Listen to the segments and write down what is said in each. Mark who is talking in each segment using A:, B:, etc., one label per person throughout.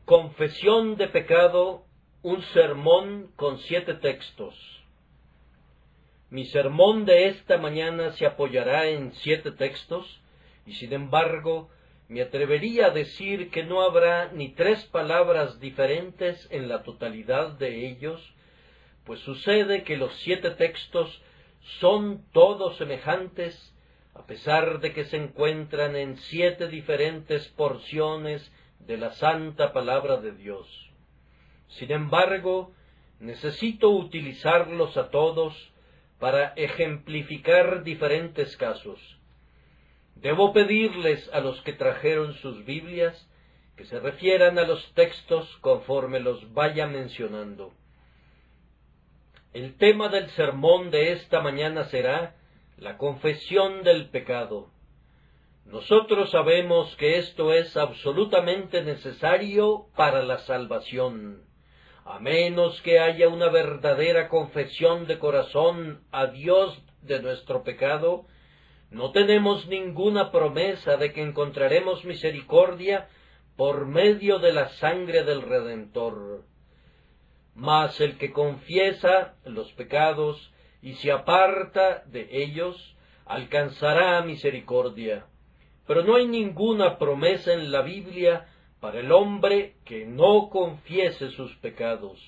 A: Confesión de pecado, un sermón con 7 textos. Mi sermón de esta mañana se apoyará en 7 textos, y sin embargo, me atrevería a decir que no habrá ni 3 palabras diferentes en la totalidad de ellos, pues sucede que los 7 textos son todos semejantes, a pesar de que se encuentran en 7 diferentes porciones de la santa palabra de Dios. Sin embargo, necesito utilizarlos a todos para ejemplificar diferentes casos. Debo pedirles a los que trajeron sus Biblias que se refieran a los textos conforme los vaya mencionando. El tema del sermón de esta mañana será la confesión del pecado. Nosotros sabemos que esto es absolutamente necesario para la salvación. A menos que haya una verdadera confesión de corazón a Dios de nuestro pecado, no tenemos ninguna promesa de que encontraremos misericordia por medio de la sangre del Redentor. Mas el que confiesa los pecados y se aparta de ellos, alcanzará misericordia. Pero no hay ninguna promesa en la Biblia para el hombre que no confiese sus pecados.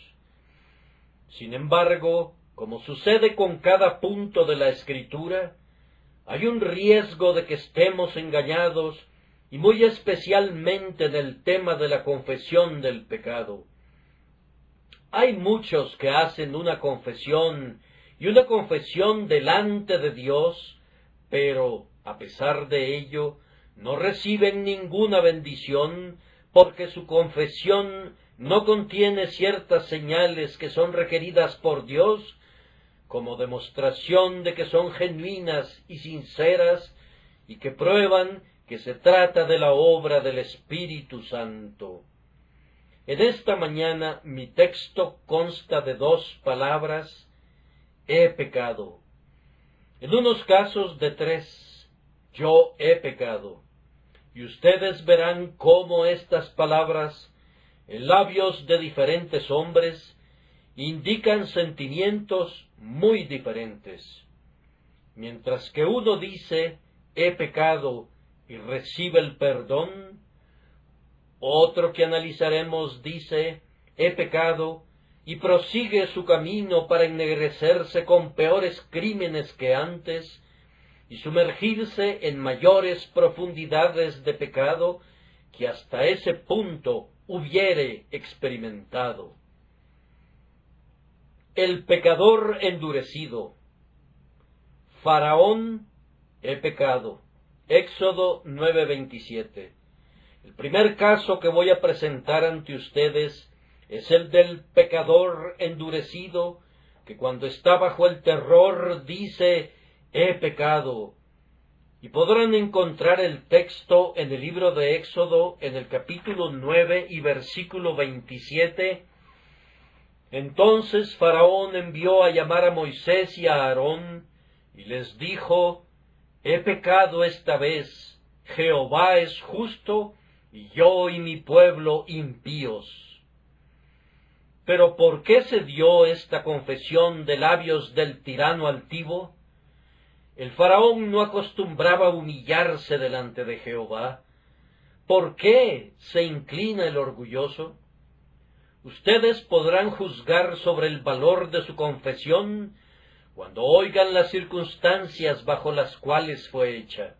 A: Sin embargo, como sucede con cada punto de la Escritura, hay un riesgo de que estemos engañados, y muy especialmente en el tema de la confesión del pecado. Hay muchos que hacen una confesión, y una confesión delante de Dios, pero, a pesar de ello, no reciben ninguna bendición, porque su confesión no contiene ciertas señales que son requeridas por Dios, como demostración de que son genuinas y sinceras, y que prueban que se trata de la obra del Espíritu Santo. En esta mañana mi texto consta de 2 palabras: he pecado. En unos casos de 3, yo he pecado. Y ustedes verán cómo estas palabras, en labios de diferentes hombres, indican sentimientos muy diferentes. Mientras que uno dice, he pecado, y recibe el perdón, otro que analizaremos dice, he pecado, y prosigue su camino para ennegrecerse con peores crímenes que antes, y sumergirse en mayores profundidades de pecado que hasta ese punto hubiere experimentado. El pecador endurecido. Faraón, he pecado. Éxodo 9:27. El primer caso que voy a presentar ante ustedes es el del pecador endurecido, que cuando está bajo el terror dice, he pecado. Y podrán encontrar el texto en el libro de Éxodo, en el capítulo 9 y versículo 27. Entonces Faraón envió a llamar a Moisés y a Aarón, y les dijo, he pecado esta vez, Jehová es justo, y yo y mi pueblo impíos. Pero ¿por qué se dio esta confesión de labios del tirano altivo? El faraón no acostumbraba a humillarse delante de Jehová. ¿Por qué se inclina el orgulloso? Ustedes podrán juzgar sobre el valor de su confesión cuando oigan las circunstancias bajo las cuales fue hecha.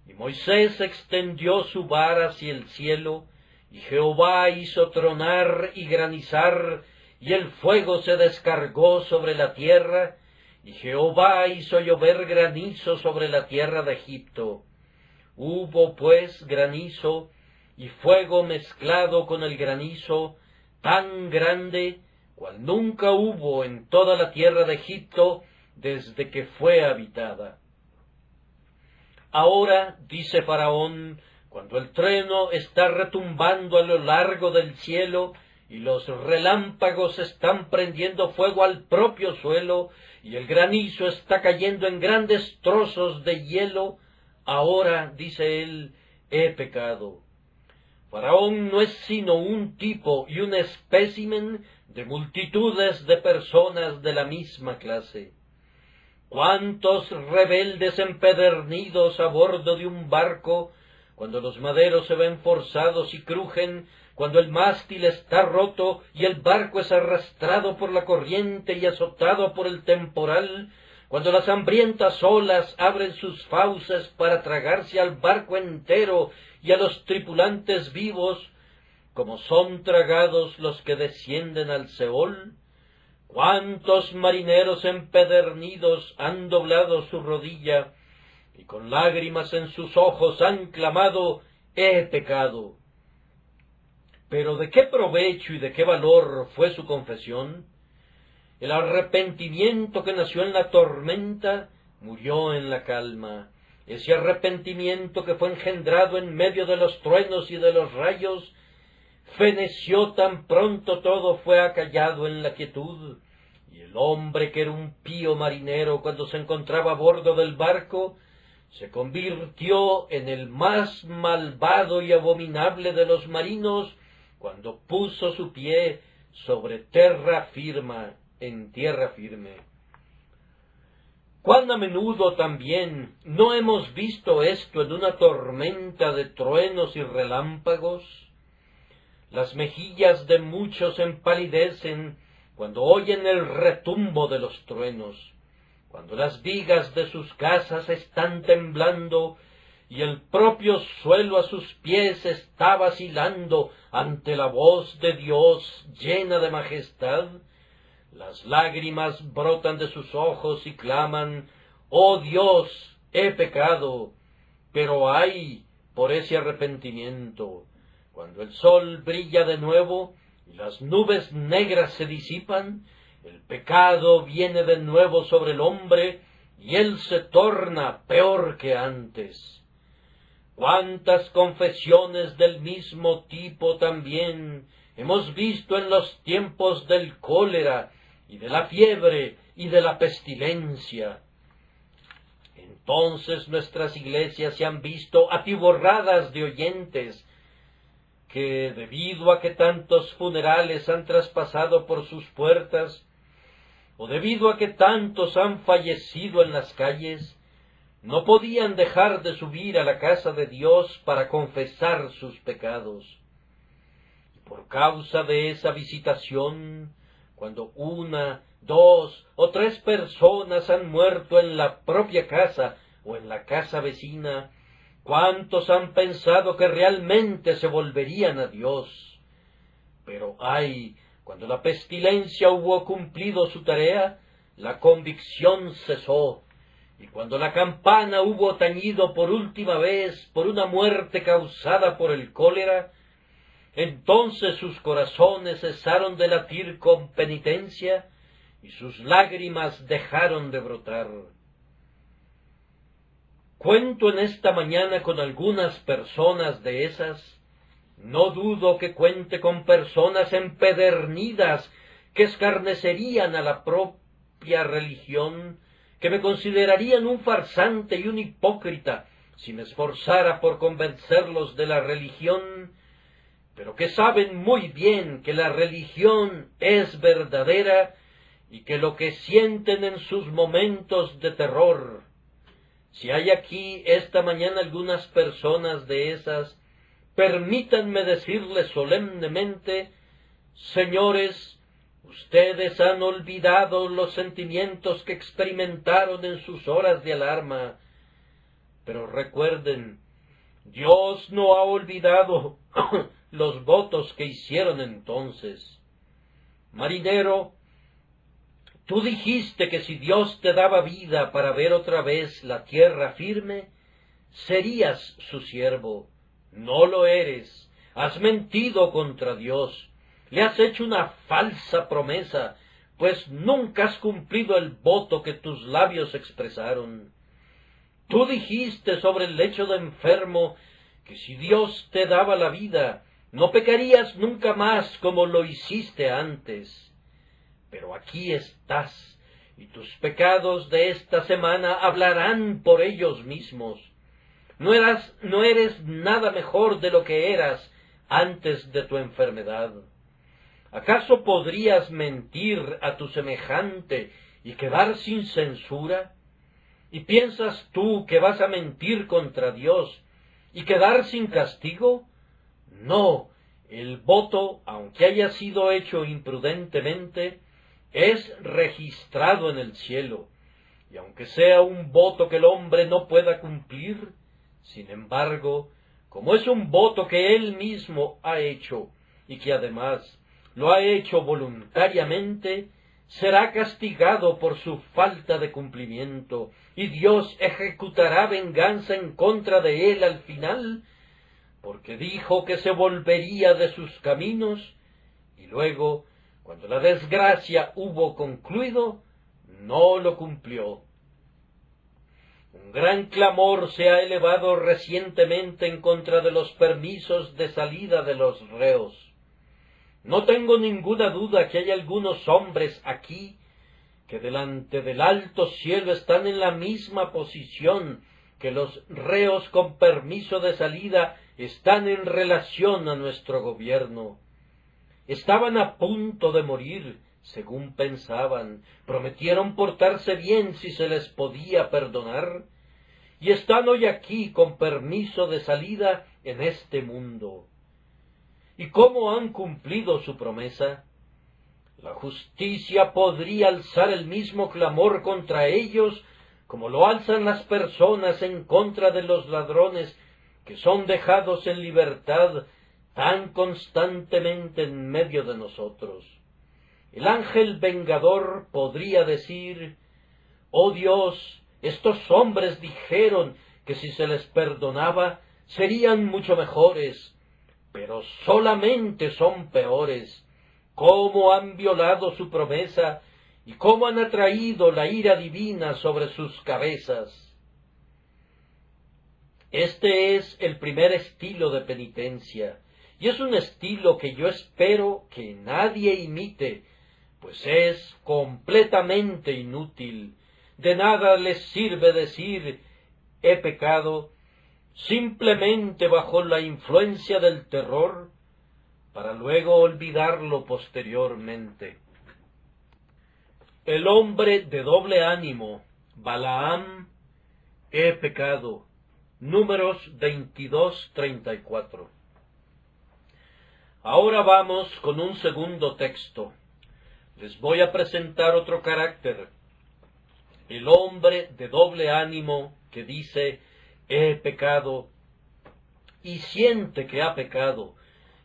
A: Y Moisés extendió su vara hacia el cielo, y Jehová hizo tronar y granizar, y el fuego se descargó sobre la tierra, y Jehová hizo llover granizo sobre la tierra de Egipto. Hubo pues granizo y fuego mezclado con el granizo, tan grande cual nunca hubo en toda la tierra de Egipto desde que fue habitada. Ahora, dice Faraón, cuando el trueno está retumbando a lo largo del cielo, y los relámpagos están prendiendo fuego al propio suelo, y el granizo está cayendo en grandes trozos de hielo, ahora, dice él, he pecado. Faraón no es sino un tipo y un espécimen de multitudes de personas de la misma clase. ¿Cuántos rebeldes empedernidos a bordo de un barco, cuando los maderos se ven forzados y crujen, cuando el mástil está roto y el barco es arrastrado por la corriente y azotado por el temporal, cuando las hambrientas olas abren sus fauces para tragarse al barco entero y a los tripulantes vivos, como son tragados los que descienden al Seol? ¿Cuántos marineros empedernidos han doblado su rodilla y con lágrimas en sus ojos han clamado: «He pecado»? Pero ¿de qué provecho y de qué valor fue su confesión? El arrepentimiento que nació en la tormenta murió en la calma. Ese arrepentimiento que fue engendrado en medio de los truenos y de los rayos feneció tan pronto todo fue acallado en la quietud, y el hombre que era un pío marinero cuando se encontraba a bordo del barco se convirtió en el más malvado y abominable de los marinos cuando puso su pie sobre en tierra firme. ¿Cuán a menudo también no hemos visto esto en una tormenta de truenos y relámpagos? Las mejillas de muchos empalidecen cuando oyen el retumbo de los truenos, cuando las vigas de sus casas están temblando y el propio suelo a sus pies está vacilando ante la voz de Dios llena de majestad. Las lágrimas brotan de sus ojos y claman: «Oh Dios, he pecado». Pero ay por ese arrepentimiento. Cuando el sol brilla de nuevo y las nubes negras se disipan, el pecado viene de nuevo sobre el hombre y él se torna peor que antes. ¿Cuántas confesiones del mismo tipo también hemos visto en los tiempos del cólera y de la fiebre y de la pestilencia? Entonces nuestras iglesias se han visto atiborradas de oyentes que, debido a que tantos funerales han traspasado por sus puertas, o debido a que tantos han fallecido en las calles, no podían dejar de subir a la casa de Dios para confesar sus pecados. Y por causa de esa visitación, cuando 1, 2 o 3 personas han muerto en la propia casa o en la casa vecina, ¿cuántos han pensado que realmente se volverían a Dios? Pero ay, cuando la pestilencia hubo cumplido su tarea, la convicción cesó, y cuando la campana hubo tañido por última vez por una muerte causada por el cólera, entonces sus corazones cesaron de latir con penitencia y sus lágrimas dejaron de brotar. Cuento en esta mañana con algunas personas de esas. No dudo que cuente con personas empedernidas que escarnecerían a la propia religión, que me considerarían un farsante y un hipócrita si me esforzara por convencerlos de la religión, pero que saben muy bien que la religión es verdadera y que lo que sienten en sus momentos de terror. Si hay aquí esta mañana algunas personas de esas, permítanme decirles solemnemente: señores, ustedes han olvidado los sentimientos que experimentaron en sus horas de alarma, pero recuerden, Dios no ha olvidado los votos que hicieron entonces. Marinero, tú dijiste que si Dios te daba vida para ver otra vez la tierra firme, serías su siervo. No lo eres, has mentido contra Dios. Le has hecho una falsa promesa, pues nunca has cumplido el voto que tus labios expresaron. Tú dijiste sobre el lecho de enfermo que si Dios te daba la vida, no pecarías nunca más como lo hiciste antes. Pero aquí estás, y tus pecados de esta semana hablarán por ellos mismos. No eres nada mejor de lo que eras antes de tu enfermedad? ¿Acaso podrías mentir a tu semejante y quedar sin censura? ¿Y piensas tú que vas a mentir contra Dios y quedar sin castigo? No, el voto, aunque haya sido hecho imprudentemente, es registrado en el cielo, y aunque sea un voto que el hombre no pueda cumplir, sin embargo, como es un voto que él mismo ha hecho, y que además lo ha hecho voluntariamente, será castigado por su falta de cumplimiento, y Dios ejecutará venganza en contra de él al final, porque dijo que se volvería de sus caminos, y luego, cuando la desgracia hubo concluido, no lo cumplió. Un gran clamor se ha elevado recientemente en contra de los permisos de salida de los reos. No tengo ninguna duda que hay algunos hombres aquí que delante del alto cielo están en la misma posición que los reos con permiso de salida están en relación a nuestro gobierno. Estaban a punto de morir, según pensaban, prometieron portarse bien si se les podía perdonar, y están hoy aquí con permiso de salida en este mundo. ¿Y cómo han cumplido su promesa? La justicia podría alzar el mismo clamor contra ellos como lo alzan las personas en contra de los ladrones que son dejados en libertad tan constantemente en medio de nosotros. El ángel vengador podría decir: «Oh Dios, estos hombres dijeron que si se les perdonaba serían mucho mejores, pero solamente son peores. ¿Cómo han violado su promesa y cómo han atraído la ira divina sobre sus cabezas?» Este es el primer estilo de penitencia, y es un estilo que yo espero que nadie imite, pues es completamente inútil. De nada les sirve decir «he pecado», simplemente bajo la influencia del terror, para luego olvidarlo posteriormente. El hombre de doble ánimo, Balaam, he pecado. Números 22:34. Ahora vamos con un segundo texto. Les voy a presentar otro carácter. El hombre de doble ánimo que dice «he pecado» y siente que ha pecado,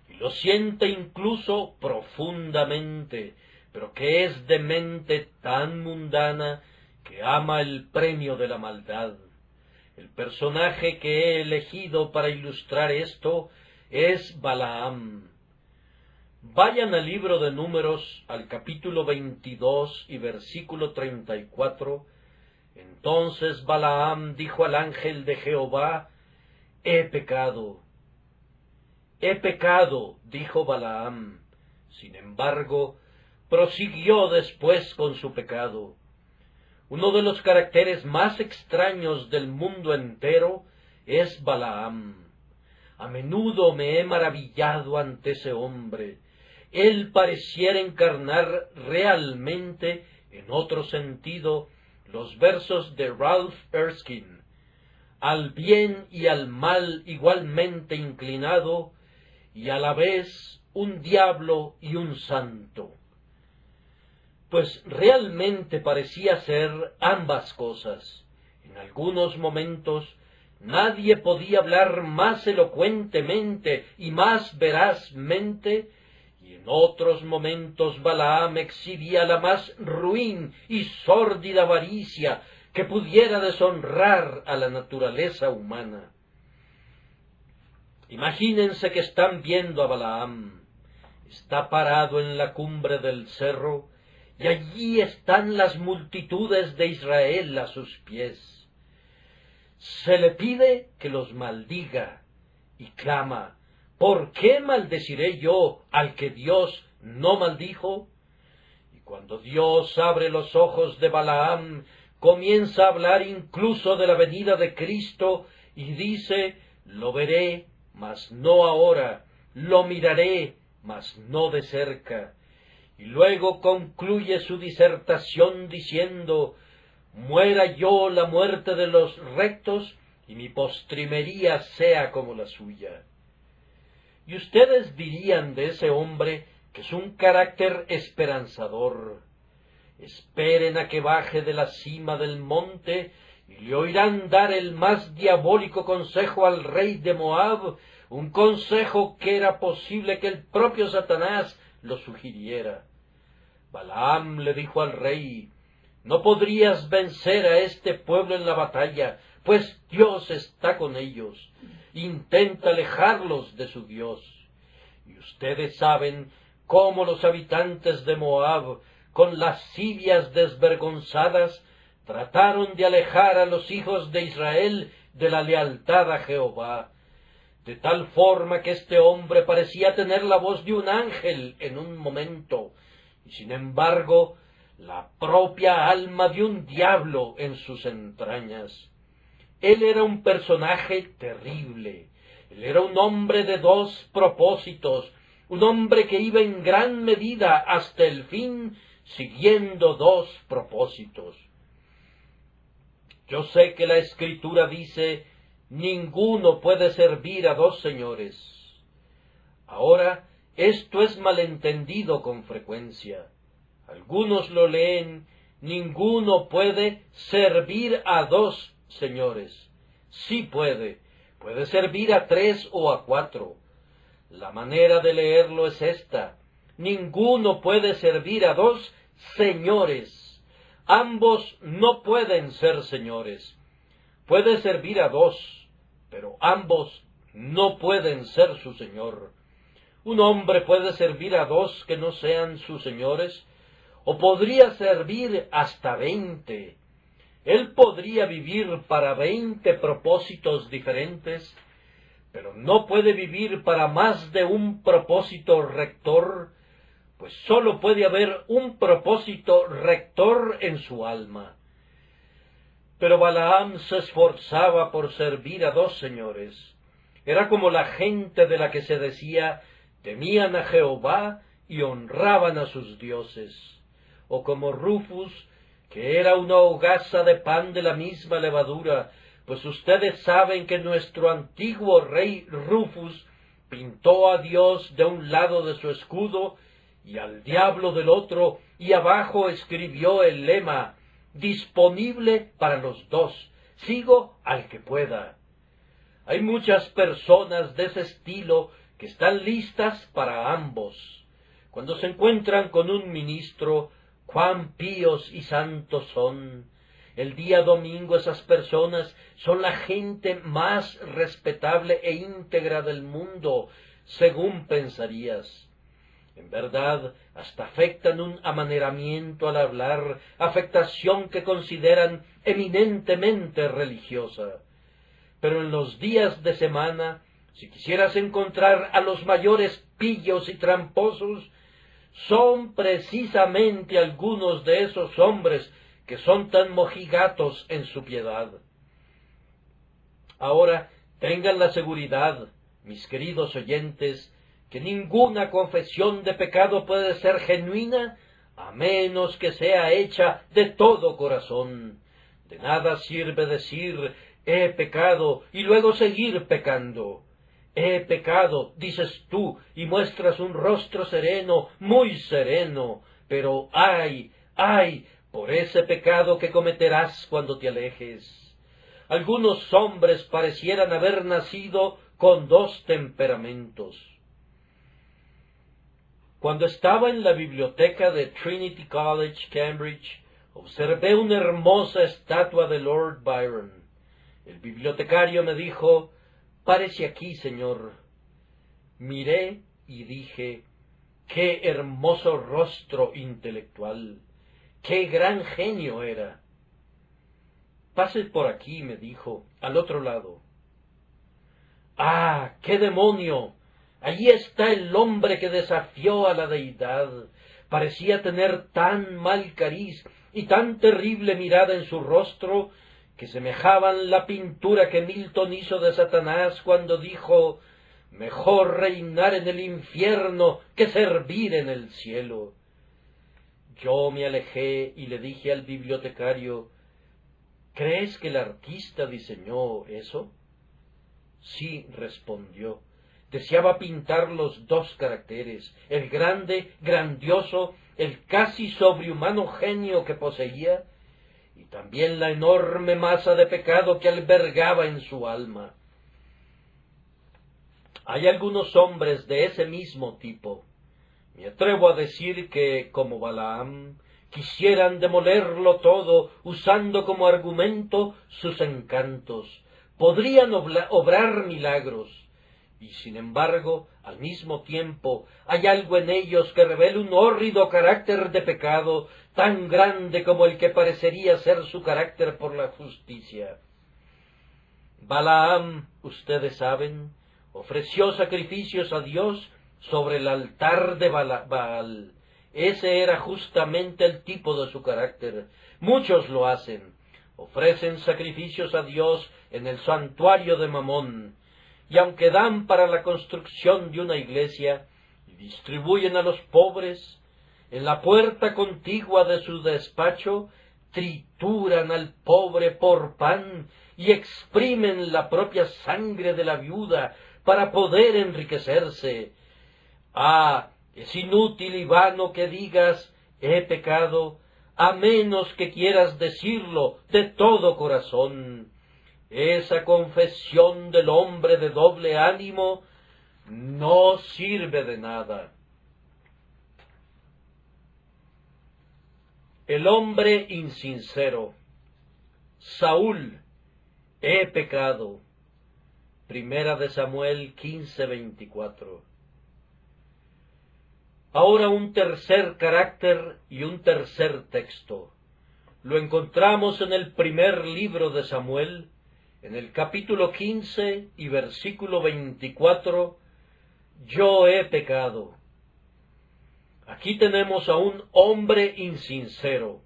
A: y lo siente incluso profundamente, pero que es de mente tan mundana que ama el premio de la maldad. El personaje que he elegido para ilustrar esto es Balaam. Vayan al libro de Números, al capítulo 22 y versículo 34. Entonces Balaam dijo al ángel de Jehová: «He pecado». «He pecado», dijo Balaam. Sin embargo, prosiguió después con su pecado. Uno de los caracteres más extraños del mundo entero es Balaam. A menudo me he maravillado ante ese hombre. Él pareciera encarnar realmente, en otro sentido, los versos de Ralph Erskine: «Al bien y al mal igualmente inclinado, y a la vez un diablo y un santo». Pues realmente parecía ser ambas cosas. En algunos momentos nadie podía hablar más elocuentemente y más verazmente, y en otros momentos Balaam exhibía la más ruin y sórdida avaricia que pudiera deshonrar a la naturaleza humana. Imagínense que están viendo a Balaam. Está parado en la cumbre del cerro, y allí están las multitudes de Israel a sus pies. Se le pide que los maldiga, y clama: «¿Por qué maldeciré yo al que Dios no maldijo?». Y cuando Dios abre los ojos de Balaam, comienza a hablar incluso de la venida de Cristo, y dice: «Lo veré, mas no ahora, lo miraré, mas no de cerca. Y luego concluye su disertación diciendo, muera yo la muerte de los rectos, y mi postrimería sea como la suya. Y ustedes dirían de ese hombre que es un carácter esperanzador. Esperen a que baje de la cima del monte, y le oirán dar el más diabólico consejo al rey de Moab, un consejo que era posible que el propio Satanás lo sugiriera. Balaam le dijo al rey, no podrías vencer a este pueblo en la batalla, pues Dios está con ellos. Intenta alejarlos de su Dios. Y ustedes saben cómo los habitantes de Moab, con lascivias desvergonzadas, trataron de alejar a los hijos de Israel de la lealtad a Jehová, de tal forma que este hombre parecía tener la voz de un ángel en un momento, y sin embargo la propia alma de un diablo en sus entrañas. Él era un personaje terrible, él era un hombre de dos propósitos, un hombre que iba en gran medida hasta el fin siguiendo dos propósitos. Yo sé que la Escritura dice, ninguno puede servir a dos señores. Ahora, esto es malentendido con frecuencia. Algunos lo leen, ninguno puede servir a dos señores. Sí puede servir a tres o a cuatro. La manera de leerlo es esta, ninguno puede servir a dos señores. Ambos no pueden ser señores. Puede servir a dos, pero ambos no pueden ser su señor. Un hombre puede servir a dos que no sean sus señores, o podría servir hasta 20. Él podría vivir para 20 propósitos diferentes, pero no puede vivir para más de un propósito rector, pues sólo puede haber un propósito rector en su alma. Pero Balaam se esforzaba por servir a dos señores. Era como la gente de la que se decía, temían a Jehová y honraban a sus dioses. O como Rufus, que era una hogaza de pan de la misma levadura, pues ustedes saben que nuestro antiguo rey Rufus pintó a Dios de un lado de su escudo y al diablo del otro, y abajo escribió el lema, disponible para los dos, sigo al que pueda. Hay muchas personas de ese estilo que están listas para ambos. Cuando se encuentran con un ministro, cuán píos y santos son. El día domingo esas personas son la gente más respetable e íntegra del mundo, según pensarías. En verdad, hasta afectan un amaneramiento al hablar, afectación que consideran eminentemente religiosa. Pero en los días de semana, si quisieras encontrar a los mayores pillos y tramposos, son precisamente algunos de esos hombres que son tan mojigatos en su piedad. Ahora, tengan la seguridad, mis queridos oyentes, que ninguna confesión de pecado puede ser genuina a menos que sea hecha de todo corazón. De nada sirve decir, he pecado, y luego seguir pecando. He pecado, dices tú, y muestras un rostro sereno, muy sereno, pero ¡ay, ay!, por ese pecado que cometerás cuando te alejes. Algunos hombres parecieran haber nacido con dos temperamentos. Cuando estaba en la biblioteca de Trinity College, Cambridge, observé una hermosa estatua de Lord Byron. El bibliotecario me dijo, «Párese aquí, señor». Miré y dije, «Qué hermoso rostro intelectual, qué gran genio era». «Pase por aquí», me dijo, «al otro lado». «¡Ah, qué demonio! Allí está el hombre que desafió a la deidad. Parecía tener tan mal cariz y tan terrible mirada en su rostro que semejaban la pintura que Milton hizo de Satanás cuando dijo, Mejor reinar en el infierno que servir en el cielo. Yo me alejé y le dije al bibliotecario, ¿crees que el artista diseñó eso? Sí, respondió. Deseaba pintar los dos caracteres, el grande, grandioso, el casi sobrehumano genio que poseía, y también la enorme masa de pecado que albergaba en su alma. Hay algunos hombres de ese mismo tipo. Me atrevo a decir que, como Balaam, quisieran demolerlo todo usando como argumento sus encantos. Podrían obrar milagros, y sin embargo, al mismo tiempo, hay algo en ellos que revela un hórrido carácter de pecado, tan grande como el que parecería ser su carácter por la justicia. Balaam, ustedes saben, ofreció sacrificios a Dios sobre el altar de Baal. Ese era justamente el tipo de su carácter. Muchos lo hacen. Ofrecen sacrificios a Dios en el santuario de Mamón, y aunque dan para la construcción de una iglesia y distribuyen a los pobres, en la puerta contigua de su despacho trituran al pobre por pan y exprimen la propia sangre de la viuda para poder enriquecerse. Ah, es inútil y vano que digas, he pecado, a menos que quieras decirlo de todo corazón. Esa confesión del hombre de doble ánimo no sirve de nada. El hombre insincero. Saúl, he pecado. Primera de Samuel 15:24. Ahora un tercer carácter y un tercer texto. Lo encontramos en el primer libro de Samuel, en el capítulo 15 y versículo 24, yo he pecado. Aquí tenemos a un hombre insincero,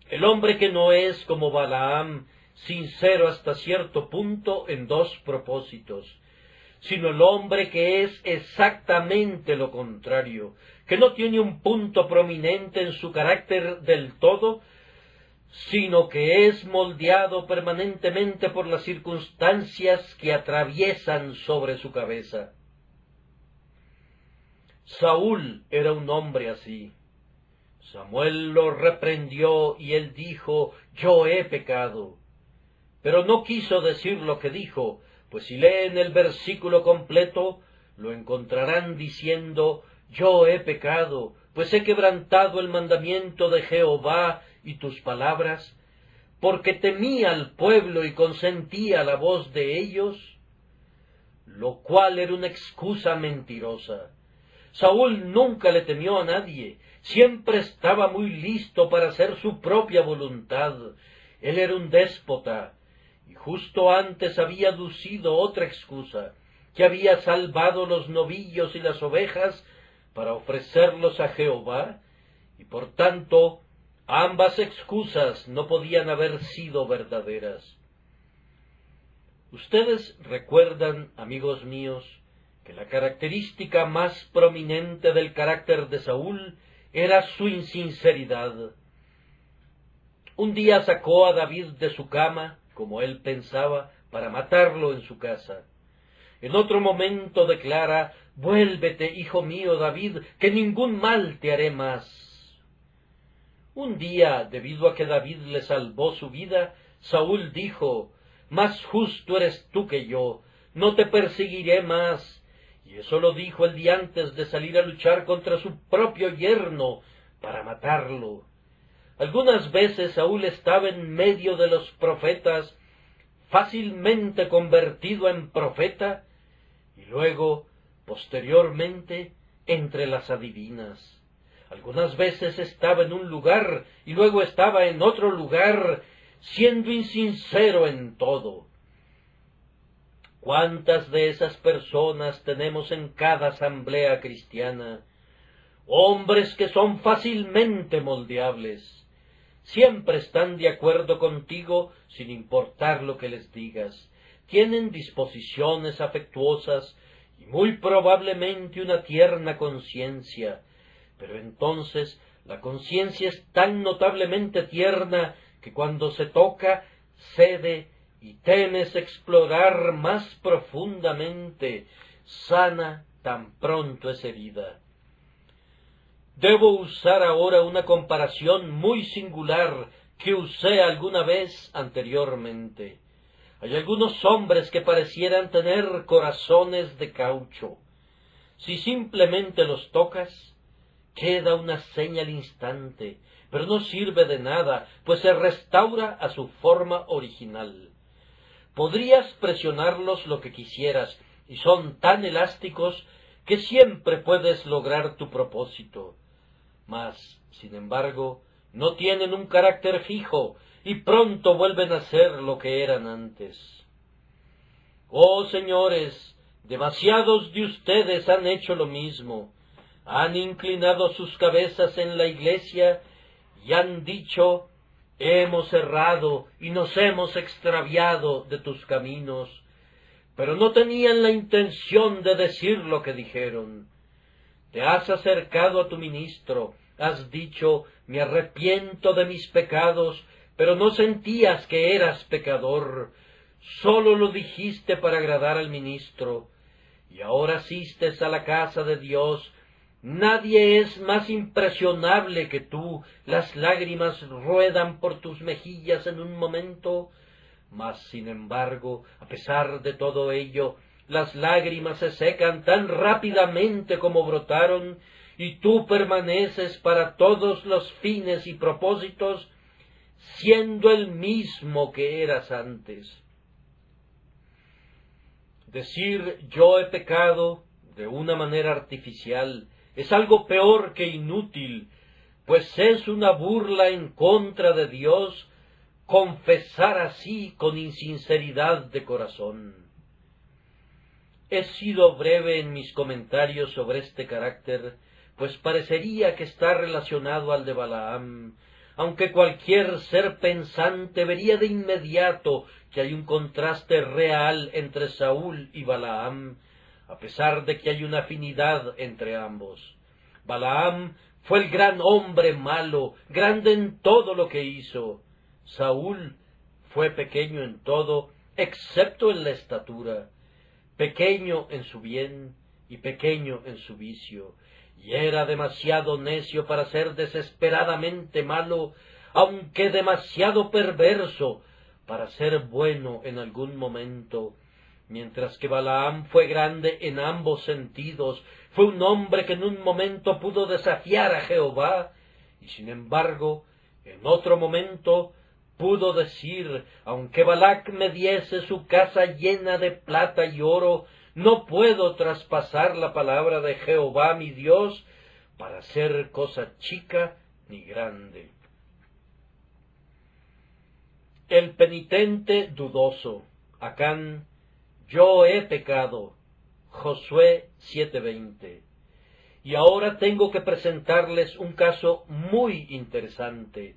A: el hombre que no es como Balaam, sincero hasta cierto punto en dos propósitos, sino el hombre que es exactamente lo contrario, que no tiene un punto prominente en su carácter del todo, sino que es moldeado permanentemente por las circunstancias que atraviesan sobre su cabeza. Saúl era un hombre así. Samuel lo reprendió y él dijo, yo he pecado. Pero no quiso decir lo que dijo, pues si leen el versículo completo, lo encontrarán diciendo, yo he pecado, pues he quebrantado el mandamiento de Jehová y tus palabras, porque temía al pueblo y consentía la voz de ellos, lo cual era una excusa mentirosa. Saúl nunca le temió a nadie, siempre estaba muy listo para hacer su propia voluntad. Él era un déspota, y justo antes había aducido otra excusa, que había salvado los novillos y las ovejas para ofrecerlos a Jehová, y por tanto ambas excusas no podían haber sido verdaderas. Ustedes recuerdan, amigos míos, que la característica más prominente del carácter de Saúl era su insinceridad. Un día sacó a David de su cama, como él pensaba, para matarlo en su casa. En otro momento declara, vuélvete, hijo mío David, que ningún mal te haré más. Un día, debido a que David le salvó su vida, Saúl dijo, más justo eres tú que yo, no te perseguiré más. Y eso lo dijo el día antes de salir a luchar contra su propio yerno, para matarlo. Algunas veces Saúl estaba en medio de los profetas, fácilmente convertido en profeta, y luego, posteriormente, entre las adivinas. Algunas veces estaba en un lugar y luego estaba en otro lugar, siendo insincero en todo. ¿Cuántas de esas personas tenemos en cada asamblea cristiana? Hombres que son fácilmente moldeables. Siempre están de acuerdo contigo sin importar lo que les digas. Tienen disposiciones afectuosas y muy probablemente una tierna conciencia, pero entonces la conciencia es tan notablemente tierna que cuando se toca cede y temes explorar más profundamente, sana tan pronto es herida. Debo usar ahora una comparación muy singular que usé alguna vez anteriormente. Hay algunos hombres que parecieran tener corazones de caucho. Si simplemente los tocas, queda una seña al instante, pero no sirve de nada, pues se restaura a su forma original. Podrías presionarlos lo que quisieras, y son tan elásticos que siempre puedes lograr tu propósito. Mas, sin embargo, no tienen un carácter fijo, y pronto vuelven a ser lo que eran antes. Oh señores, demasiados de ustedes han hecho lo mismo, han inclinado sus cabezas en la iglesia y han dicho, hemos errado y nos hemos extraviado de tus caminos, pero no tenían la intención de decir lo que dijeron. Te has acercado a tu ministro, has dicho, me arrepiento de mis pecados, pero no sentías que eras pecador, sólo lo dijiste para agradar al ministro, y ahora asistes a la casa de Dios. Nadie es más impresionable que tú, las lágrimas ruedan por tus mejillas en un momento, mas sin embargo, a pesar de todo ello, las lágrimas se secan tan rápidamente como brotaron, y tú permaneces para todos los fines y propósitos, siendo el mismo que eras antes. Decir yo he pecado de una manera artificial es algo peor que inútil, pues es una burla en contra de Dios confesar así con insinceridad de corazón. He sido breve en mis comentarios sobre este carácter, pues parecería que está relacionado al de Balaam, aunque cualquier ser pensante vería de inmediato que hay un contraste real entre Saúl y Balaam, a pesar de que hay una afinidad entre ambos. Balaam fue el gran hombre malo, grande en todo lo que hizo. Saúl fue pequeño en todo, excepto en la estatura, pequeño en su bien y pequeño en su vicio, y era demasiado necio para ser desesperadamente malo, aunque demasiado perverso para ser bueno en algún momento, mientras que Balaam fue grande en ambos sentidos, fue un hombre que en un momento pudo desafiar a Jehová, y sin embargo, en otro momento pudo decir, aunque Balac me diese su casa llena de plata y oro, no puedo traspasar la palabra de Jehová mi Dios para hacer cosa chica ni grande. El penitente dudoso. Acán, yo he pecado. Josué 7:20. Y ahora tengo que presentarles un caso muy interesante.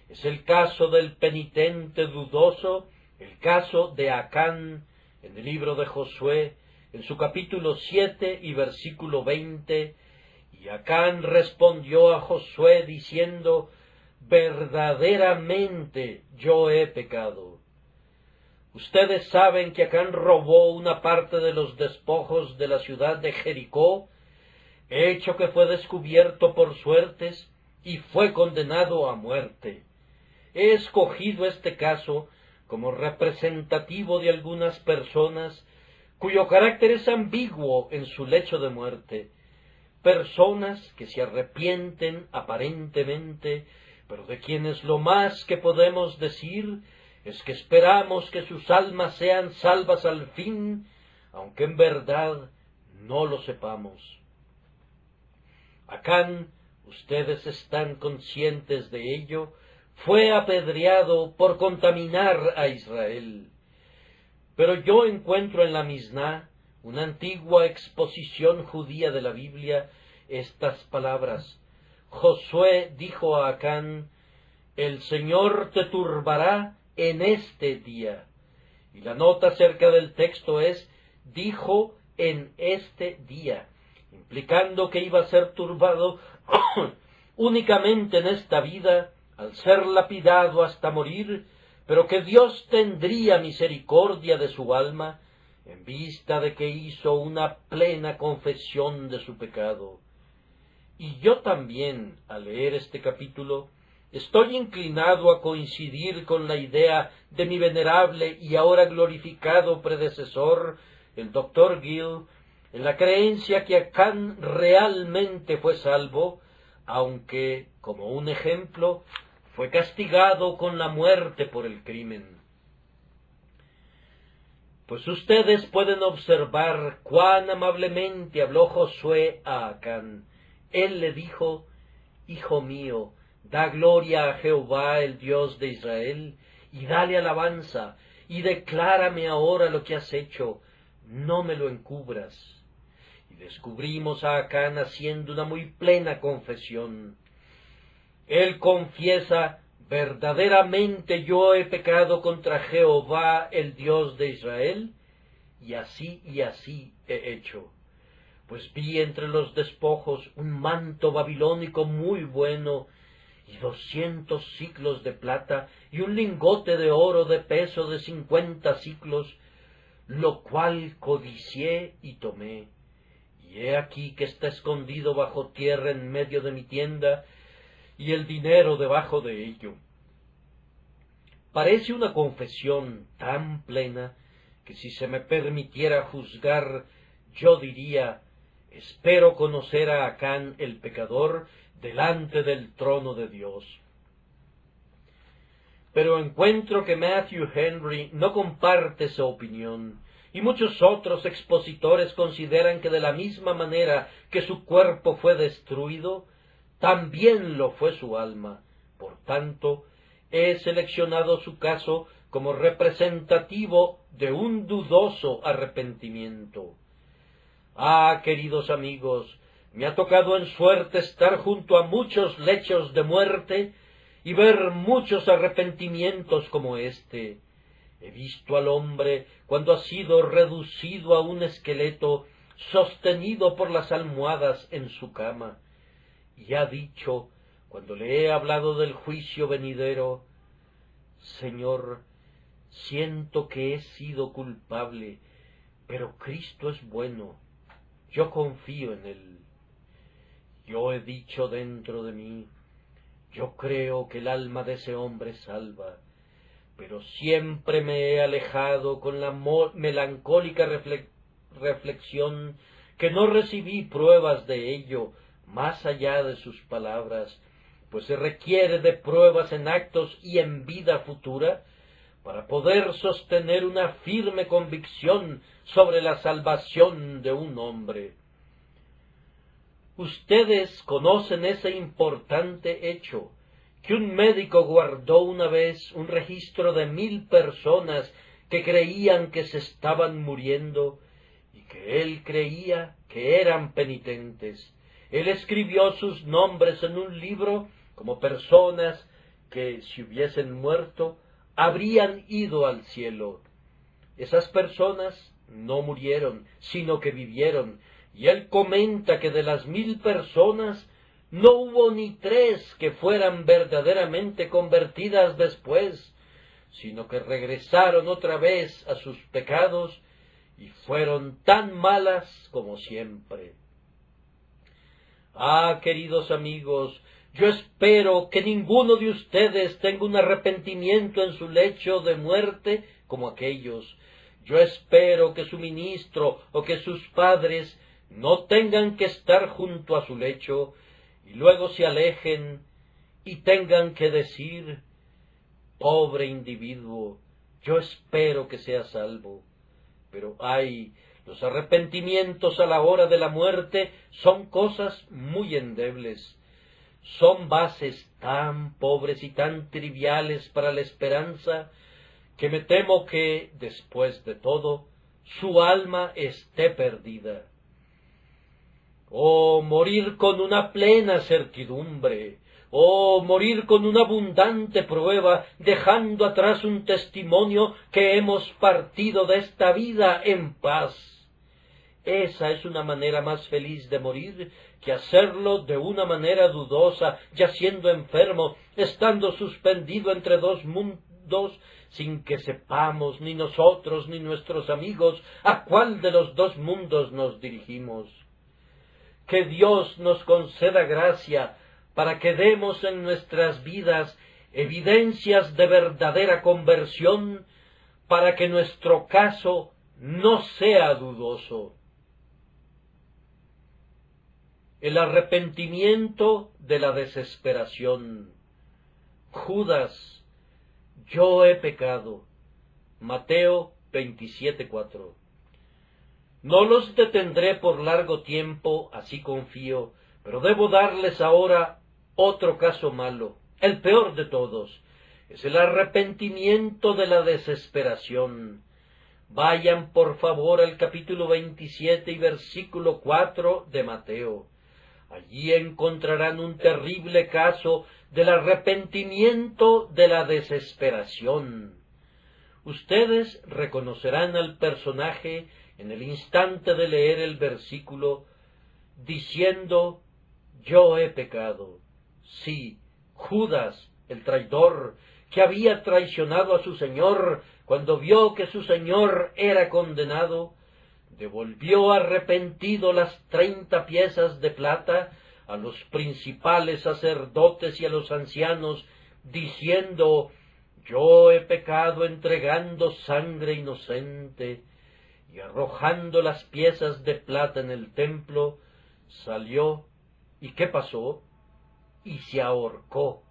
A: Es el caso del penitente dudoso, el caso de Acán, en el libro de Josué, en su capítulo 7 y versículo 20, y Acán respondió a Josué diciendo, verdaderamente yo he pecado. Ustedes saben que Acán robó una parte de los despojos de la ciudad de Jericó, hecho que fue descubierto por suertes y fue condenado a muerte. He escogido este caso como representativo de algunas personas cuyo carácter es ambiguo en su lecho de muerte, personas que se arrepienten aparentemente, pero de quienes lo más que podemos decir es que esperamos que sus almas sean salvas al fin, aunque en verdad no lo sepamos. Acán, ustedes están conscientes de ello, fue apedreado por contaminar a Israel. Pero yo encuentro en la Misná, una antigua exposición judía de la Biblia, estas palabras. Josué dijo a Acán, el Señor te turbará en este día. Y la nota acerca del texto es, dijo en este día, implicando que iba a ser turbado únicamente en esta vida, al ser lapidado hasta morir, pero que Dios tendría misericordia de su alma, en vista de que hizo una plena confesión de su pecado. Y yo también, al leer este capítulo, estoy inclinado a coincidir con la idea de mi venerable y ahora glorificado predecesor, el Dr. Gill, en la creencia que Acán realmente fue salvo, aunque, como un ejemplo, fue castigado con la muerte por el crimen. Pues ustedes pueden observar cuán amablemente habló Josué a Acán. Él le dijo: Hijo mío, da gloria a Jehová, el Dios de Israel, y dale alabanza, y declárame ahora lo que has hecho, no me lo encubras. Y descubrimos a Acán haciendo una muy plena confesión. Él confiesa: verdaderamente yo he pecado contra Jehová, el Dios de Israel, y así he hecho. Pues vi entre los despojos un manto babilónico muy bueno, y 200 siclos de plata, y un lingote de oro de peso de 50 siclos, lo cual codicié y tomé. Y he aquí que está escondido bajo tierra en medio de mi tienda, y el dinero debajo de ello. Parece una confesión tan plena que, si se me permitiera juzgar, yo diría: espero conocer a Acán el pecador delante del trono de Dios. Pero encuentro que Matthew Henry no comparte esa opinión, y muchos otros expositores consideran que de la misma manera que su cuerpo fue destruido, también lo fue su alma. Por tanto, he seleccionado su caso como representativo de un dudoso arrepentimiento. Queridos amigos, me ha tocado en suerte estar junto a muchos lechos de muerte y ver muchos arrepentimientos como este. He visto al hombre cuando ha sido reducido a un esqueleto, sostenido por las almohadas en su cama, y ha dicho, cuando le he hablado del juicio venidero: Señor, siento que he sido culpable, pero Cristo es bueno, yo confío en Él. Yo he dicho dentro de mí: yo creo que el alma de ese hombre es salva, pero siempre me he alejado con la melancólica reflexión que no recibí pruebas de ello más allá de sus palabras, pues se requiere de pruebas en actos y en vida futura para poder sostener una firme convicción sobre la salvación de un hombre. Ustedes conocen ese importante hecho, que un médico guardó una vez un registro de 1000 personas que creían que se estaban muriendo y que él creía que eran penitentes. Él escribió sus nombres en un libro como personas que, si hubiesen muerto, habrían ido al cielo. Esas personas no murieron, sino que vivieron, y él comenta que de las 1000 personas no hubo ni 3 que fueran verdaderamente convertidas después, sino que regresaron otra vez a sus pecados y fueron tan malas como siempre. Queridos amigos, yo espero que ninguno de ustedes tenga un arrepentimiento en su lecho de muerte como aquellos. Yo espero que su ministro o que sus padres no tengan que estar junto a su lecho y luego se alejen y tengan que decir: pobre individuo, yo espero que sea salvo. Pero los arrepentimientos a la hora de la muerte son cosas muy endebles. Son bases tan pobres y tan triviales para la esperanza, que me temo que, después de todo, su alma esté perdida. Morir con una plena certidumbre, morir con una abundante prueba, dejando atrás un testimonio que hemos partido de esta vida en paz. Esa es una manera más feliz de morir que hacerlo de una manera dudosa, yaciendo enfermo, estando suspendido entre dos mundos, sin que sepamos ni nosotros ni nuestros amigos a cuál de los dos mundos nos dirigimos. Que Dios nos conceda gracia para que demos en nuestras vidas evidencias de verdadera conversión, para que nuestro caso no sea dudoso. El arrepentimiento de la desesperación. Judas, yo he pecado. Mateo 27:4. No los detendré por largo tiempo, así confío, pero debo darles ahora otro caso malo, el peor de todos. Es el arrepentimiento de la desesperación. Vayan por favor al capítulo 27 y versículo 4 de Mateo. Allí encontrarán un terrible caso del arrepentimiento de la desesperación. Ustedes reconocerán al personaje en el instante de leer el versículo, diciendo, yo he pecado. Sí, Judas, el traidor, que había traicionado a su Señor cuando vio que su Señor era condenado, devolvió arrepentido las 30 piezas de plata a los principales sacerdotes y a los ancianos, diciendo, yo he pecado entregando sangre inocente, y arrojando las piezas de plata en el templo, salió, ¿y qué pasó? Y se ahorcó.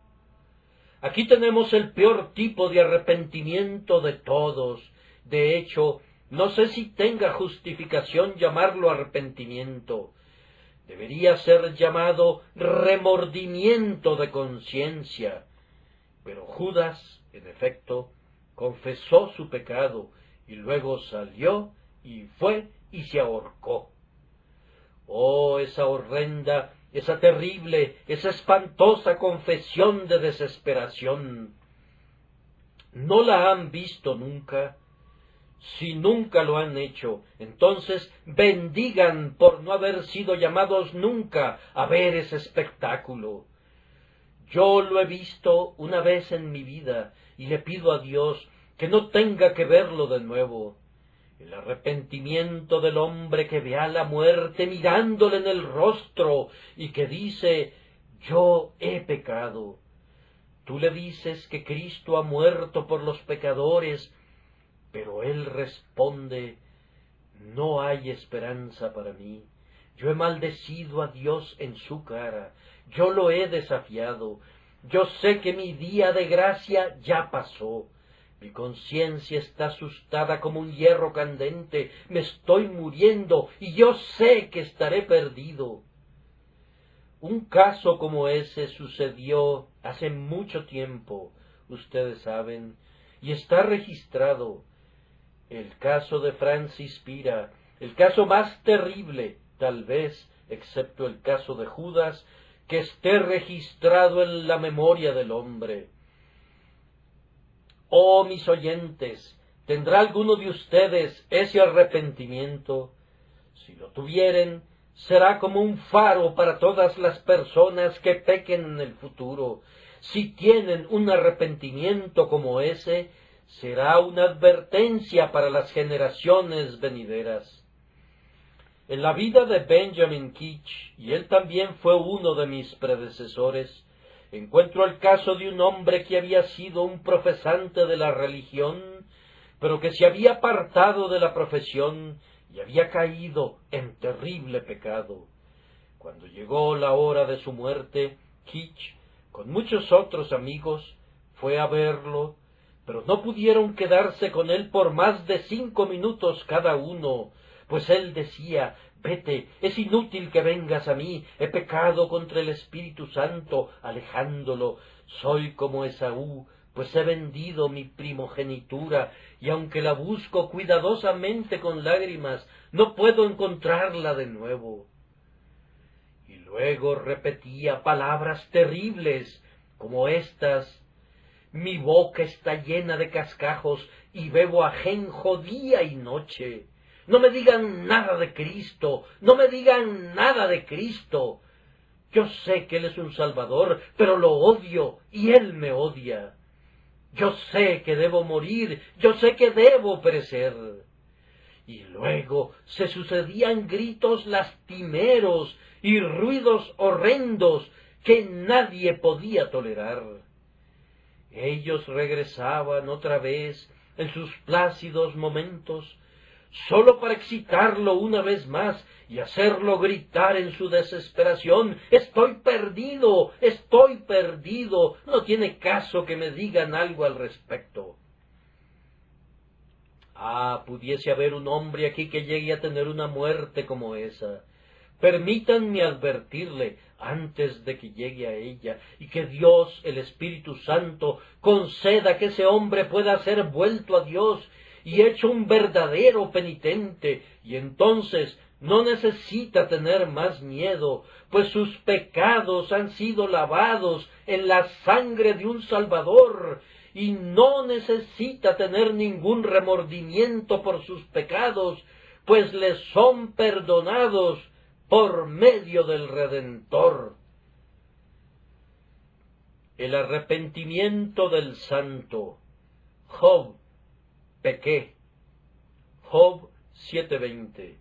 A: Aquí tenemos el peor tipo de arrepentimiento de todos. De hecho, no sé si tenga justificación llamarlo arrepentimiento. Debería ser llamado remordimiento de conciencia. Pero Judas, en efecto, confesó su pecado y luego salió y fue y se ahorcó. Oh, esa horrenda, esa terrible, esa espantosa confesión de desesperación. ¿No la han visto nunca? Si nunca lo han hecho, entonces bendigan por no haber sido llamados nunca a ver ese espectáculo. Yo lo he visto una vez en mi vida y le pido a Dios que no tenga que verlo de nuevo. El arrepentimiento del hombre que ve a la muerte mirándole en el rostro y que dice, yo he pecado. Tú le dices que Cristo ha muerto por los pecadores, pero él responde, no hay esperanza para mí. Yo he maldecido a Dios en su cara, yo lo he desafiado, yo sé que mi día de gracia ya pasó. Mi conciencia está asustada como un hierro candente, me estoy muriendo y yo sé que estaré perdido. Un caso como ese sucedió hace mucho tiempo, ustedes saben, y está registrado. El caso de Francis Pira, el caso más terrible, tal vez, excepto el caso de Judas, que esté registrado en la memoria del hombre. Oh, mis oyentes, ¿tendrá alguno de ustedes ese arrepentimiento? Si lo tuvieren, será como un faro para todas las personas que pequen en el futuro. Si tienen un arrepentimiento como ese, será una advertencia para las generaciones venideras. En la vida de Benjamin Keach, y él también fue uno de mis predecesores, encuentro el caso de un hombre que había sido un profesante de la religión, pero que se había apartado de la profesión y había caído en terrible pecado. Cuando llegó la hora de su muerte, Keach, con muchos otros amigos, fue a verlo, pero no pudieron quedarse con él por más de 5 minutos cada uno, pues él decía, vete, es inútil que vengas a mí, he pecado contra el Espíritu Santo, alejándolo, soy como Esaú, pues he vendido mi primogenitura, y aunque la busco cuidadosamente con lágrimas, no puedo encontrarla de nuevo. Y luego repetía palabras terribles, como estas, mi boca está llena de cascajos, y bebo ajenjo día y noche. no me digan nada de Cristo, no me digan nada de Cristo. Yo sé que Él es un Salvador, pero lo odio y Él me odia. Yo sé que debo morir, yo sé que debo perecer. Y luego se sucedían gritos lastimeros y ruidos horrendos que nadie podía tolerar. Ellos regresaban otra vez en sus plácidos momentos, sólo para excitarlo una vez más y hacerlo gritar en su desesperación: «Estoy perdido, estoy perdido, no tiene caso que me digan algo al respecto». Ah, pudiese haber un hombre aquí que llegue a tener una muerte como esa. Permítanme advertirle antes de que llegue a ella, y que Dios, el Espíritu Santo, conceda que ese hombre pueda ser vuelto a Dios y hecho un verdadero penitente, y entonces no necesita tener más miedo, pues sus pecados han sido lavados en la sangre de un Salvador, y no necesita tener ningún remordimiento por sus pecados, pues les son perdonados por medio del Redentor. El arrepentimiento del santo. Job: pequé. Job 7:20.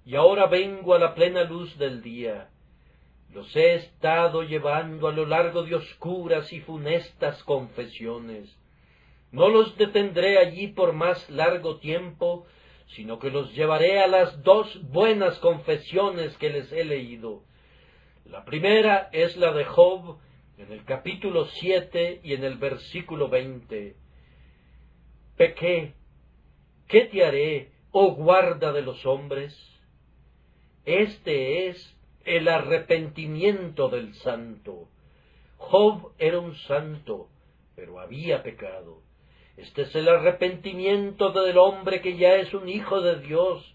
A: Y ahora vengo a la plena luz del día. Los he estado llevando a lo largo de oscuras y funestas confesiones. No los detendré allí por más largo tiempo, sino que los llevaré a las dos buenas confesiones que les he leído. La primera es la de Job, en el capítulo 7 y en el versículo 20. Pequé, ¿qué te haré, oh guarda de los hombres? Este es el arrepentimiento del santo. Job era un santo, pero había pecado. Este es el arrepentimiento del hombre que ya es un hijo de Dios,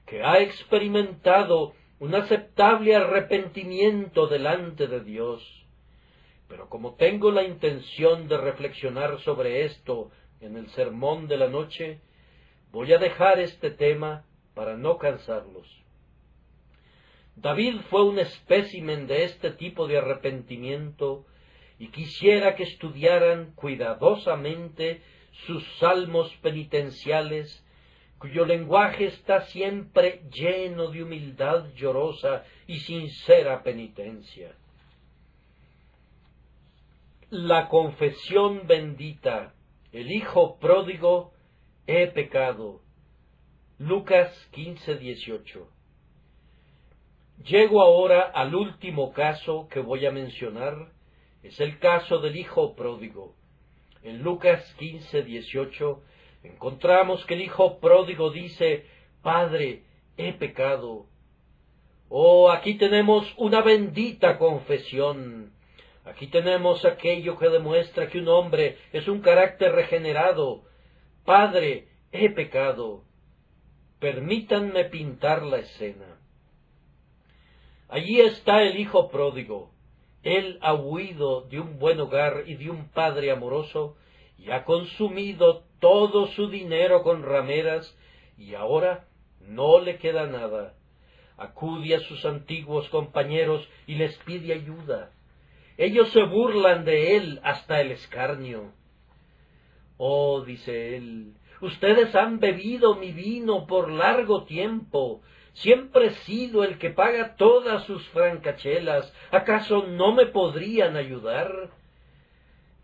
A: que ha experimentado un aceptable arrepentimiento delante de Dios. Pero como tengo la intención de reflexionar sobre esto en el sermón de la noche, voy a dejar este tema para no cansarlos. David fue un espécimen de este tipo de arrepentimiento, y quisiera que estudiaran cuidadosamente sus salmos penitenciales, cuyo lenguaje está siempre lleno de humildad llorosa y sincera penitencia. La confesión bendita: el hijo pródigo: he pecado. Lucas 15:18. Llego ahora al último caso que voy a mencionar. Es el caso del hijo pródigo. En Lucas 15:18 encontramos que el hijo pródigo dice: «Padre, he pecado». Oh, aquí tenemos una bendita confesión. Aquí tenemos aquello que demuestra que un hombre es un carácter regenerado. «Padre, he pecado». Permítanme pintar la escena. Allí está el hijo pródigo. Él ha huido de un buen hogar y de un padre amoroso, y ha consumido todo su dinero con rameras, y ahora no le queda nada. Acude a sus antiguos compañeros y les pide ayuda. Ellos se burlan de él hasta el escarnio. «Oh», dice él, «ustedes han bebido mi vino por largo tiempo. Siempre he sido el que paga todas sus francachelas. ¿Acaso no me podrían ayudar?»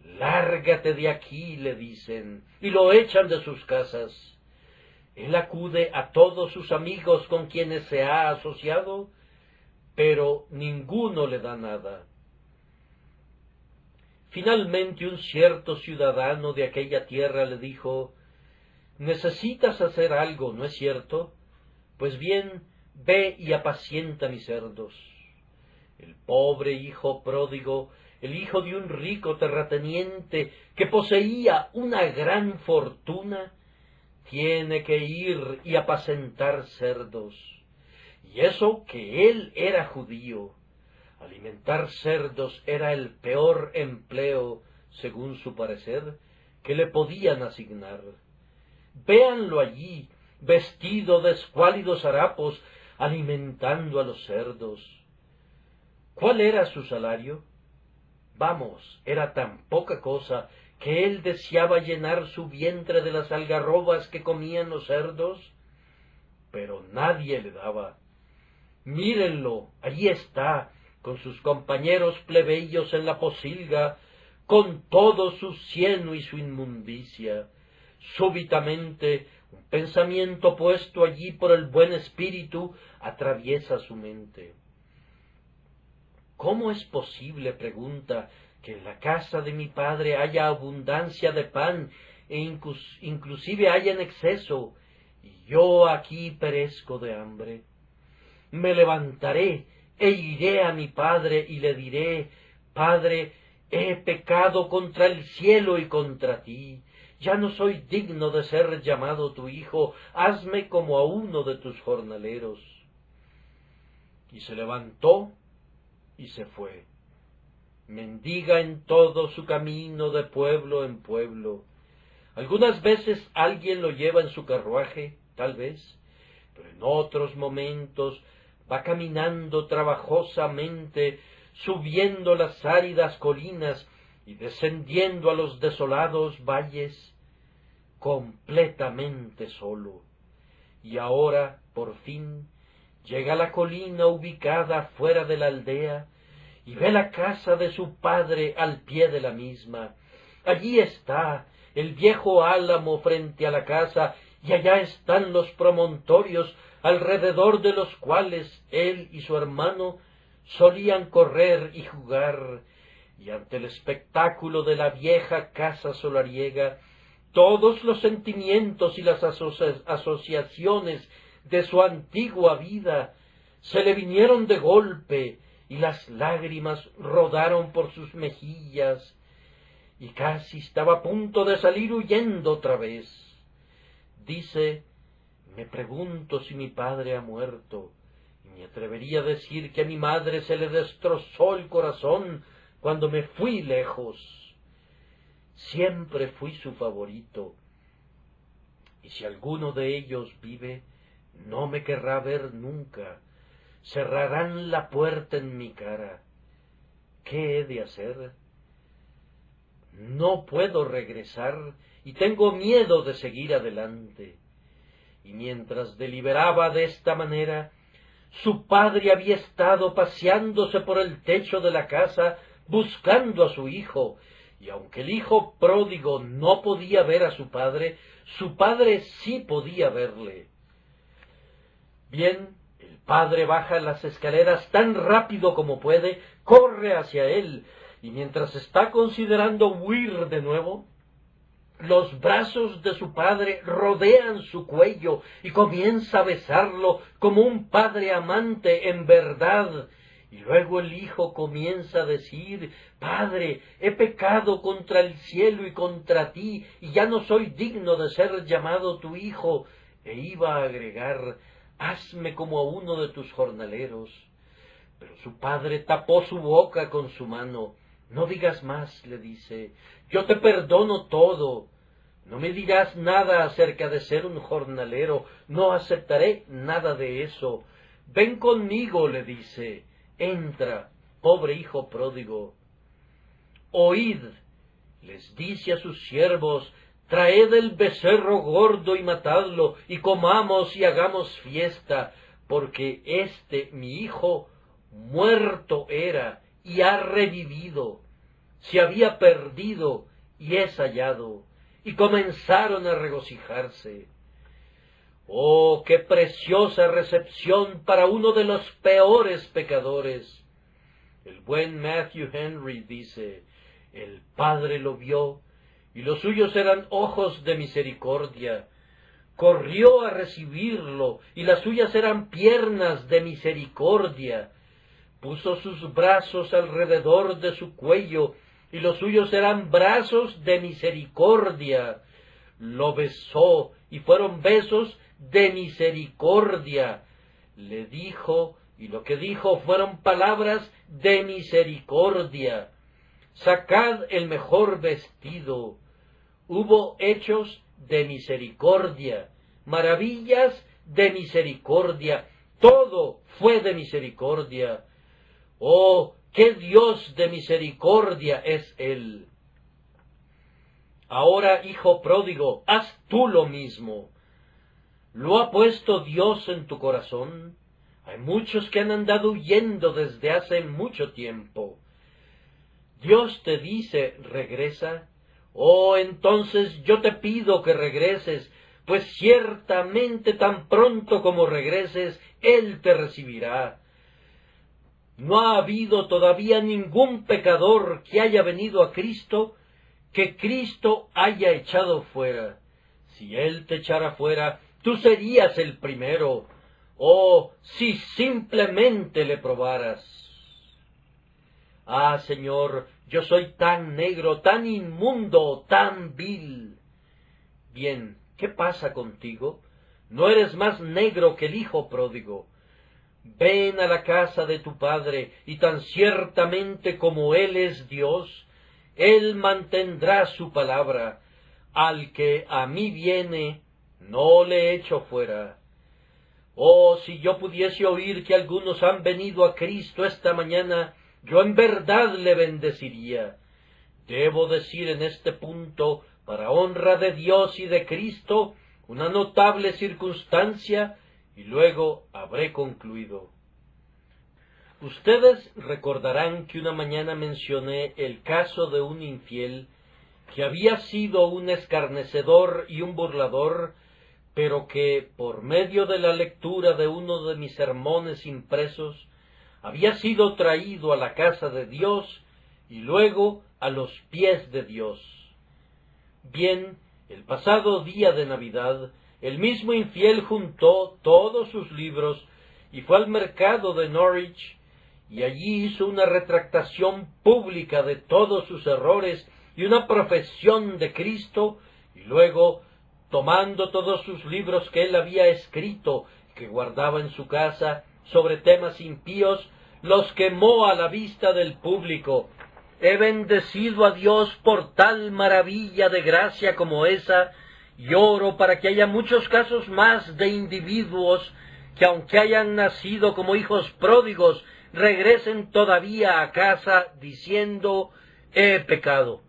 A: «Lárgate de aquí», le dicen, y lo echan de sus casas. Él acude a todos sus amigos con quienes se ha asociado, pero ninguno le da nada. Finalmente un cierto ciudadano de aquella tierra le dijo: «Necesitas hacer algo, ¿no es cierto? Pues bien, ve y apacienta mis cerdos». El pobre hijo pródigo, el hijo de un rico terrateniente que poseía una gran fortuna, tiene que ir y apacentar cerdos. Y eso que él era judío. Alimentar cerdos era el peor empleo, según su parecer, que le podían asignar. Véanlo allí, vestido de escuálidos harapos, alimentando a los cerdos. ¿Cuál era su salario? Vamos, era tan poca cosa que él deseaba llenar su vientre de las algarrobas que comían los cerdos, pero nadie le daba. Mírenlo, allí está, con sus compañeros plebeyos en la posilga, con todo su cieno y su inmundicia. Súbitamente, un pensamiento puesto allí por el buen espíritu atraviesa su mente. ¿Cómo es posible, pregunta, que en la casa de mi padre haya abundancia de pan e inclusive haya en exceso, y yo aquí perezco de hambre? Me levantaré e iré a mi padre y le diré: Padre, he pecado contra el cielo y contra ti. Ya no soy digno de ser llamado tu hijo. Hazme como a uno de tus jornaleros. Y se levantó y se fue. Mendiga en todo su camino de pueblo en pueblo. Algunas veces alguien lo lleva en su carruaje, tal vez, pero en otros momentos va caminando trabajosamente, subiendo las áridas colinas y descendiendo a los desolados valles, completamente solo. Y ahora, por fin, llega a la colina ubicada fuera de la aldea y ve la casa de su padre al pie de la misma. Allí está el viejo álamo frente a la casa, y allá están los promontorios alrededor de los cuales él y su hermano solían correr y jugar, y ante el espectáculo de la vieja casa solariega, todos los sentimientos y las asociaciones de su antigua vida se le vinieron de golpe, y las lágrimas rodaron por sus mejillas, y casi estaba a punto de salir huyendo otra vez. Dice: me pregunto si mi padre ha muerto, y me atrevería a decir que a mi madre se le destrozó el corazón cuando me fui lejos. Siempre fui su favorito, y si alguno de ellos vive, no me querrá ver nunca. Cerrarán la puerta en mi cara. ¿Qué he de hacer? No puedo regresar y tengo miedo de seguir adelante. Y mientras deliberaba de esta manera, su padre había estado paseándose por el techo de la casa buscando a su hijo, y aunque el hijo pródigo no podía ver a su padre sí podía verle. Bien, el padre baja las escaleras tan rápido como puede, corre hacia él, y mientras está considerando huir de nuevo, los brazos de su padre rodean su cuello y comienza a besarlo como un padre amante en verdad. Y luego el hijo comienza a decir: Padre, he pecado contra el cielo y contra ti, y ya no soy digno de ser llamado tu hijo. E iba a agregar: hazme como a uno de tus jornaleros. Pero su padre tapó su boca con su mano. No digas más, le dice, yo te perdono todo. No me dirás nada acerca de ser un jornalero, no aceptaré nada de eso. Ven conmigo, le dice, entra, pobre hijo pródigo. Oíd, les dice a sus siervos, traed el becerro gordo y matadlo, y comamos y hagamos fiesta, porque mi hijo, muerto era, y ha revivido, se había perdido, y es hallado. Y comenzaron a regocijarse. ¡Oh, qué preciosa recepción para uno de los peores pecadores! El buen Matthew Henry dice, el Padre lo vio, y los suyos eran ojos de misericordia. Corrió a recibirlo, y las suyas eran piernas de misericordia. Puso sus brazos alrededor de su cuello, y los suyos eran brazos de misericordia. Lo besó, y fueron besos de misericordia. Le dijo, y lo que dijo fueron palabras de misericordia. Sacad el mejor vestido. Hubo hechos de misericordia, maravillas de misericordia. Todo fue de misericordia. ¡Oh, qué Dios de misericordia es Él! Ahora, hijo pródigo, haz tú lo mismo. ¿Lo ha puesto Dios en tu corazón? Hay muchos que han andado huyendo desde hace mucho tiempo. Dios te dice, regresa. Oh, entonces yo te pido que regreses, pues ciertamente tan pronto como regreses, Él te recibirá. No ha habido todavía ningún pecador que haya venido a Cristo, que Cristo haya echado fuera. Si Él te echara fuera, tú serías el primero. Oh, si simplemente le probaras. Ah, Señor, yo soy tan negro, tan inmundo, tan vil. Bien, ¿qué pasa contigo? No eres más negro que el hijo pródigo. Ven a la casa de tu Padre, y tan ciertamente como Él es Dios, Él mantendrá su palabra. Al que a mí viene, no le echo fuera. Oh, si yo pudiese oír que algunos han venido a Cristo esta mañana, yo en verdad le bendeciría. Debo decir en este punto, para honra de Dios y de Cristo, una notable circunstancia, y luego habré concluido. Ustedes recordarán que una mañana mencioné el caso de un infiel que había sido un escarnecedor y un burlador, pero que, por medio de la lectura de uno de mis sermones impresos, había sido traído a la casa de Dios y luego a los pies de Dios. Bien, el pasado día de Navidad, el mismo infiel juntó todos sus libros y fue al mercado de Norwich, y allí hizo una retractación pública de todos sus errores y una profesión de Cristo, y luego, tomando todos sus libros que él había escrito, que guardaba en su casa, sobre temas impíos, los quemó a la vista del público. He bendecido a Dios por tal maravilla de gracia como esa, y oro para que haya muchos casos más de individuos que, aunque hayan nacido como hijos pródigos, regresen todavía a casa diciendo, he pecado.